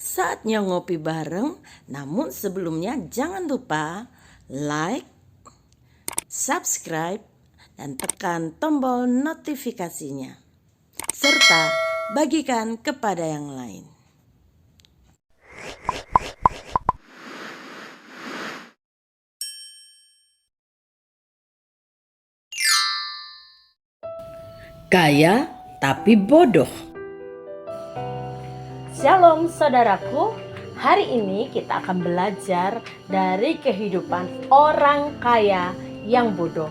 Saatnya ngopi bareng, namun sebelumnya jangan lupa like, subscribe, dan tekan tombol notifikasinya. Serta bagikan kepada yang lain. Kaya tapi bodoh. Shalom saudaraku, hari ini kita akan belajar dari kehidupan orang kaya yang bodoh.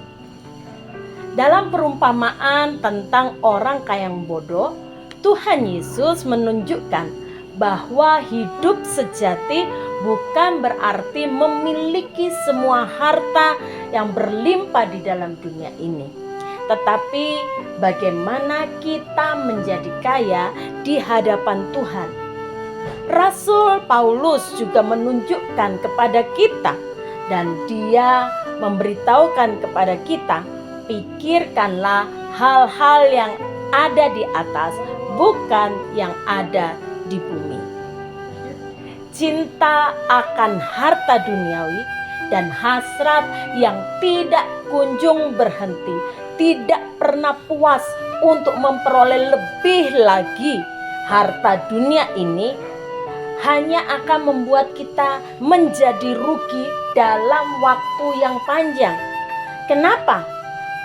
Dalam perumpamaan tentang orang kaya yang bodoh, Tuhan Yesus menunjukkan bahwa hidup sejati bukan berarti memiliki semua harta yang berlimpah di dalam dunia ini, tetapi bagaimana kita menjadi kaya di hadapan Tuhan. Rasul Paulus juga menunjukkan kepada kita dan dia memberitahukan kepada kita, pikirkanlah hal-hal yang ada di atas, bukan yang ada di bumi. Cinta akan harta duniawi dan hasrat yang tidak kunjung berhenti, tidak pernah puas untuk memperoleh lebih lagi harta dunia ini, hanya akan membuat kita menjadi rugi dalam waktu yang panjang. Kenapa?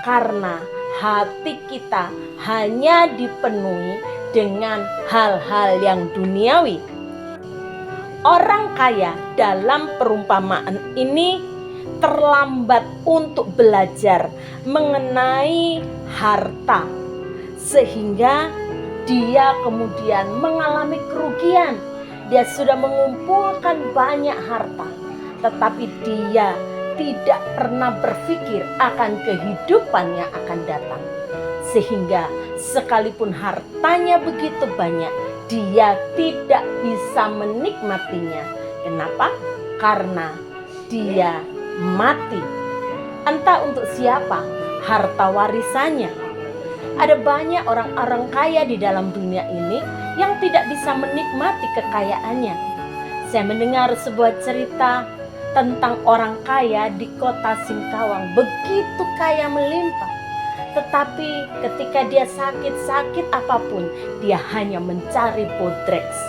Karena hati kita hanya dipenuhi dengan hal-hal yang duniawi. Orang kaya dalam perumpamaan ini terlambat untuk belajar mengenai harta, sehingga dia kemudian mengalami kerugian. Dia sudah mengumpulkan banyak harta, tetapi dia tidak pernah berpikir akan kehidupan yang akan datang. Sehingga sekalipun hartanya begitu banyak, dia tidak bisa menikmatinya. Kenapa? Karena dia mati. Entah untuk siapa harta warisannya. Ada banyak orang-orang kaya di dalam dunia ini yang tidak bisa menikmati kekayaannya. Saya mendengar sebuah cerita tentang orang kaya di kota Singkawang, begitu kaya melimpah. Tetapi ketika dia sakit apapun, dia hanya mencari bodreks.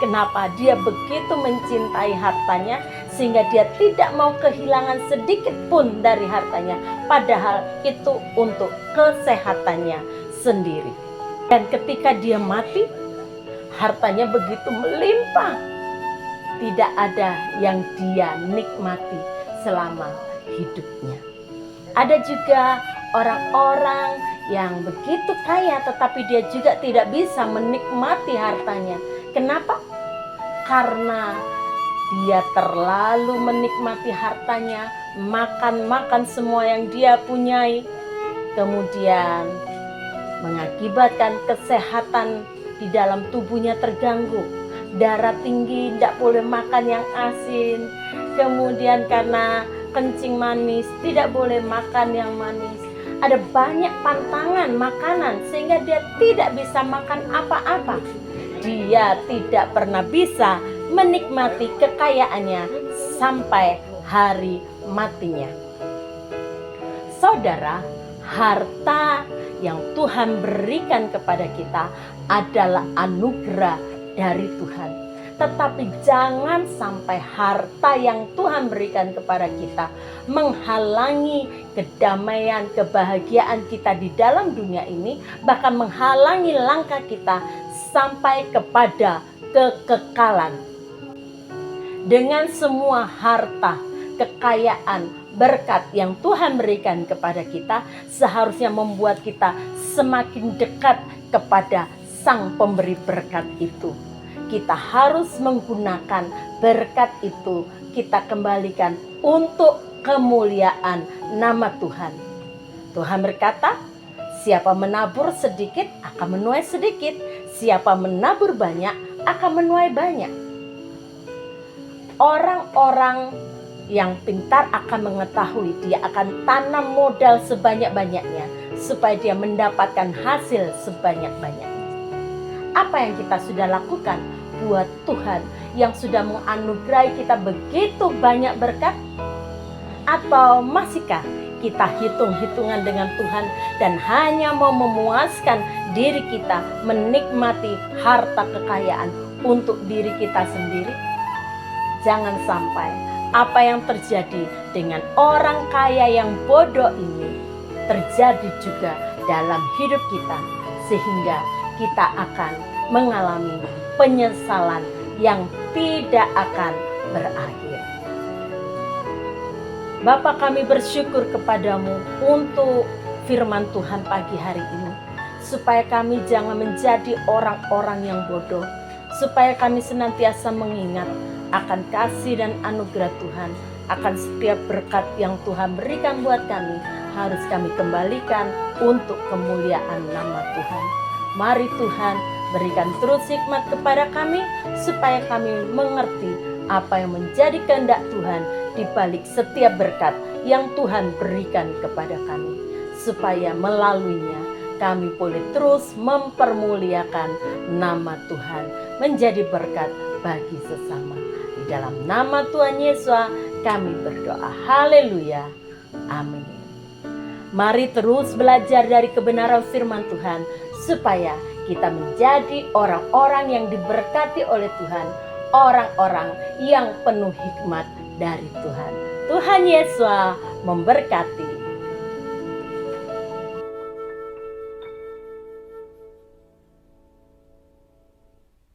Kenapa? Dia begitu mencintai hartanya sehingga dia tidak mau kehilangan sedikit pun dari hartanya, padahal itu untuk kesehatannya sendiri. Dan ketika dia mati, hartanya begitu melimpah, tidak ada yang dia nikmati selama hidupnya. Ada juga orang-orang yang begitu kaya tetapi dia juga tidak bisa menikmati hartanya. Kenapa? Karena dia terlalu menikmati hartanya, makan semua yang dia punyai, kemudian mengakibatkan kesehatan di dalam tubuhnya terganggu. Darah tinggi, tidak boleh makan yang asin. Kemudian karena kencing manis, tidak boleh makan yang manis. Ada banyak pantangan makanan sehingga dia tidak bisa makan apa-apa. Dia tidak pernah bisa menikmati kekayaannya sampai hari matinya. Saudara, harta yang Tuhan berikan kepada kita adalah anugerah dari Tuhan. Tetapi jangan sampai harta yang Tuhan berikan kepada kita menghalangi kedamaian, kebahagiaan kita di dalam dunia ini, bahkan menghalangi langkah kita sampai kepada kekekalan. Dengan semua harta, kekayaan, berkat yang Tuhan berikan kepada kita seharusnya membuat kita semakin dekat kepada Sang Pemberi berkat itu. Kita harus menggunakan berkat itu, kita kembalikan untuk kemuliaan nama Tuhan. Tuhan berkata, siapa menabur sedikit akan menuai sedikit, siapa menabur banyak akan menuai banyak. Orang-orang yang pintar akan mengetahui, dia akan tanam modal sebanyak-banyaknya supaya dia mendapatkan hasil sebanyak-banyaknya. Apa yang kita sudah lakukan? buat Tuhan yang sudah menganugerahi kita begitu banyak berkat? Atau masihkah kita hitung-hitungan dengan Tuhan dan hanya mau memuaskan diri kita, menikmati harta kekayaan untuk diri kita sendiri? Jangan sampai apa yang terjadi dengan orang kaya yang bodoh ini terjadi juga dalam hidup kita, sehingga kita akan mengalami penyesalan yang tidak akan berakhir. Bapa, kami bersyukur kepadamu untuk firman Tuhan pagi hari ini, supaya kami jangan menjadi orang-orang yang bodoh, supaya kami senantiasa mengingat akan kasih dan anugerah Tuhan, akan setiap berkat yang Tuhan berikan buat kami, harus kami kembalikan untuk kemuliaan nama Tuhan. Mari Tuhan, berikan terus hikmat kepada kami, supaya kami mengerti apa yang menjadi kehendak Tuhan di balik setiap berkat yang Tuhan berikan kepada kami, supaya melaluinya kami boleh terus mempermuliakan nama Tuhan, menjadi berkat bagi sesama. Di dalam nama Tuhan Yesus kami berdoa. Haleluya. Amin. Mari terus belajar dari kebenaran firman Tuhan, supaya kita menjadi orang-orang yang diberkati oleh Tuhan, orang-orang yang penuh hikmat dari Tuhan. Tuhan Yesus memberkati.